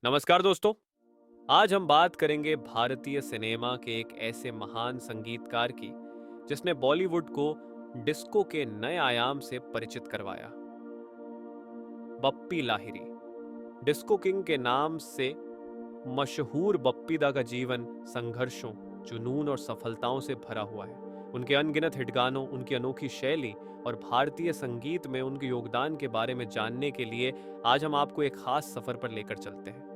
नमस्कार दोस्तों। आज हम बात करेंगे भारतीय सिनेमा के एक ऐसे महान संगीतकार की जिसने बॉलीवुड को डिस्को के नए आयाम से परिचित करवाया। बप्पी लाहिरी। डिस्को किंग के नाम से मशहूर बप्पी दा का जीवन संघर्षों, जुनून और सफलताओं से भरा हुआ है। उनके अनगिनत हिट गानों, उनकी अनोखी शैली और भारतीय संगीत में उनके योगदान के बारे में जानने के लिए आज हम आपको एक खास सफर पर लेकर चलते हैं।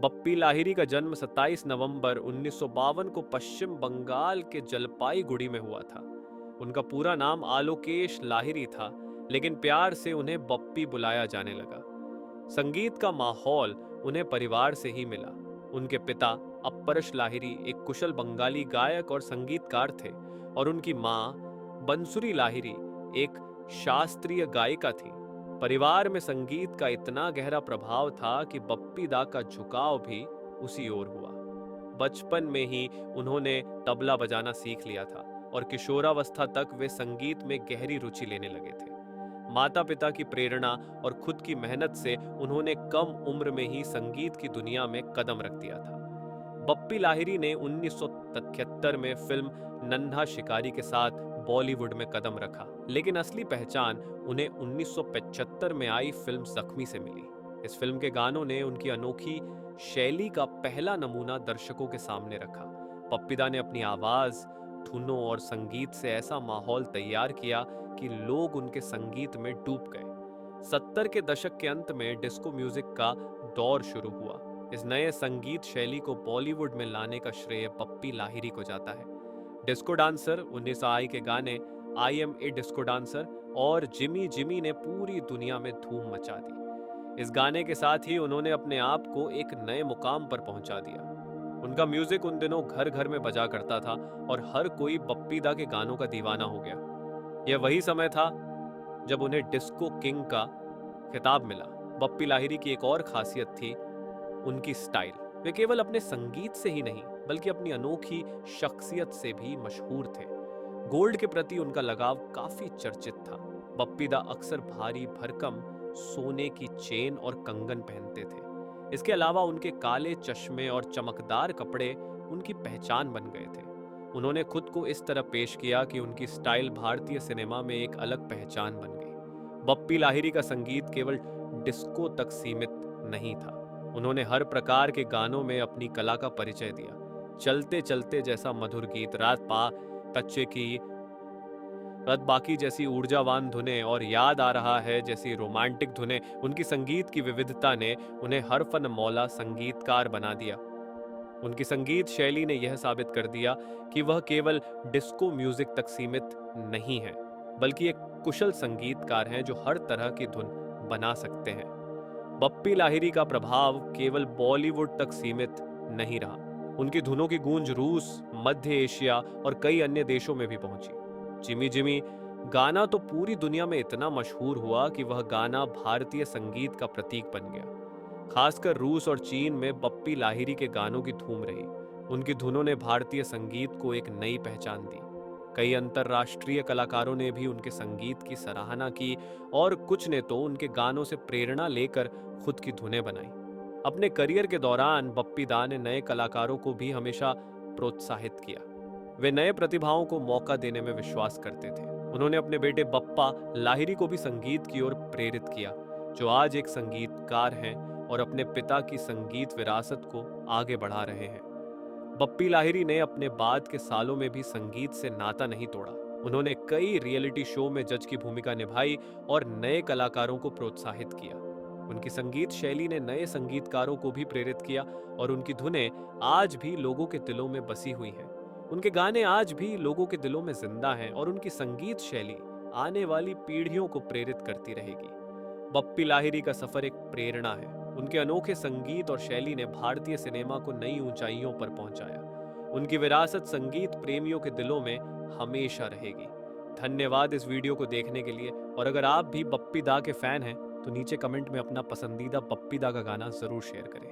बप्पी लाहिरी का जन्म 27 नवंबर 1952 को पश्चिम बंगाल के जलपाईगुड़ी में हुआ था। उनका पूरा नाम आलोकेश लाहिरी था, लेकिन प्यार से उन्हें बप्पी बुलाया जाने लगा। संगीत का माहौल उन्हें परिवार से ही मिला। उनके पिता अपरश लाहिरी एक कुशल बंगाली गायक और संगीतकार थे और उनकी मां बंसुरी लाहिरी एक शास्त्रीय गायिका थी। परिवार में संगीत का इतना गहरा प्रभाव था कि बप्पी दा का झुकाव भी उसी ओर हुआ। बचपन में ही उन्होंने तबला बजाना सीख लिया था और किशोरावस्था तक वे संगीत में गहरी रुचि लेने लगे थे। माता पिता की प्रेरणा और खुद की मेहनत से उन्होंने कम उम्र में ही संगीत की दुनिया में कदम रख दिया था। बप्पी लाहिरी ने 1973 में फिल्म नन्हा शिकारी के साथ बॉलीवुड में कदम रखा, लेकिन असली पहचान उन्हें 1975 में आई फिल्म जख्मी से मिली। इस फिल्म के गानों ने उनकी अनोखी शैली का पहला नमूना दर्शकों के सामने रखा। पप्पीदा ने अपनी आवाज, धुनों और संगीत से ऐसा माहौल तैयार किया कि लोग उनके संगीत में डूब गए। 70 के दशक के अंत में डिस्को म्यूजिक का दौर शुरू हुआ। इस नए संगीत शैली को बॉलीवुड में लाने का श्रेय बप्पी लाहिरी को जाता है। डिस्को डांसर 19 के गाने I am a disco dancer और जिमी जिमी ने पूरी दुनिया में धूम मचा दी। इस गाने के साथ ही उन्होंने अपने आप को एक नए मुकाम पर पहुंचा दिया। उनका म्यूजिक उन दिनों घर घर में बजा करता था और हर कोई बप्पी दा के गानों का दीवाना हो गया। यह वही समय था जब उन्हें डिस्को किंग का खिताब मिला। बप्पी लाहिरी की एक और खासियत थी उनकी स्टाइल। वे केवल अपने संगीत से ही नहीं बल्कि अपनी अनोखी शख्सियत से भी मशहूर थे। गोल्ड के प्रति उनका लगाव काफी चर्चित था। बप्पी दा अक्सर भारी भरकम सोने की चेन और कंगन पहनते थे। इसके अलावा उनके काले चश्मे और चमकदार कपड़े उनकी पहचान बन गए थे। उन्होंने खुद को इस तरह पेश किया कि उनकी स्टाइल भारतीय सिनेमा में एक अलग पहचान बन गई। बप्पी लाहिरी का संगीत केवल डिस्को तक सीमित नहीं था। उन्होंने हर प्रकार के गानों में अपनी कला का परिचय दिया। चलते चलते जैसा मधुर गीत, रात पा कच्चे की, रत बाकी जैसी ऊर्जावान धुनें और याद आ रहा है जैसी रोमांटिक धुनें, उनकी संगीत की विविधता ने उन्हें हर फन मौला संगीतकार बना दिया। उनकी संगीत शैली ने यह साबित कर दिया कि वह केवल डिस्को म्यूजिक तक सीमित नहीं है, बल्कि एक कुशल संगीतकार हैं जो हर तरह की धुन बना सकते हैं। बप्पी लाहिरी का प्रभाव केवल बॉलीवुड तक सीमित नहीं रहा। उनकी धुनों की गूंज रूस, मध्य एशिया और कई अन्य देशों में भी पहुंची। जिमी जिमी गाना तो पूरी दुनिया में इतना मशहूर हुआ कि वह गाना भारतीय संगीत का प्रतीक बन गया। खासकर रूस और चीन में बप्पी लाहिरी के गानों की धूम रही। उनकी धुनों ने भारतीय संगीत को एक नई पहचान दी। कई अंतर्राष्ट्रीय कलाकारों ने भी उनके संगीत की सराहना की और कुछ ने तो उनके गानों से प्रेरणा लेकर खुद की धुनें बनाई। अपने करियर के दौरान बप्पी दा ने नए कलाकारों को भी हमेशा प्रोत्साहित किया। वे नए प्रतिभाओं को मौका देने में विश्वास करते थे। उन्होंने अपने बेटे बप्पा लाहिरी को भी संगीत की ओर प्रेरित किया, जो आज एक संगीतकार हैं और अपने पिता की संगीत विरासत को आगे बढ़ा रहे हैं। बप्पी लाहिरी ने अपने बाद के सालों में भी संगीत से नाता नहीं तोड़ा। उन्होंने कई रियलिटी शो में जज की भूमिका निभाई और नए कलाकारों को प्रोत्साहित किया। उनकी संगीत शैली ने नए संगीतकारों को भी प्रेरित किया और उनकी धुनें आज भी लोगों के दिलों में बसी हुई हैं। उनके गाने आज भी लोगों के दिलों में जिंदा हैं और उनकी संगीत शैली आने वाली पीढ़ियों को प्रेरित करती रहेगी। बप्पी लाहिरी का सफर एक प्रेरणा है। उनके अनोखे संगीत और शैली ने भारतीय सिनेमा को नई ऊंचाइयों पर पहुंचाया। उनकी विरासत संगीत प्रेमियों के दिलों में हमेशा रहेगी। धन्यवाद इस वीडियो को देखने के लिए, और अगर आप भी बप्पी दा के फैन हैं तो नीचे कमेंट में अपना पसंदीदा बप्पी दा का गाना जरूर शेयर करें।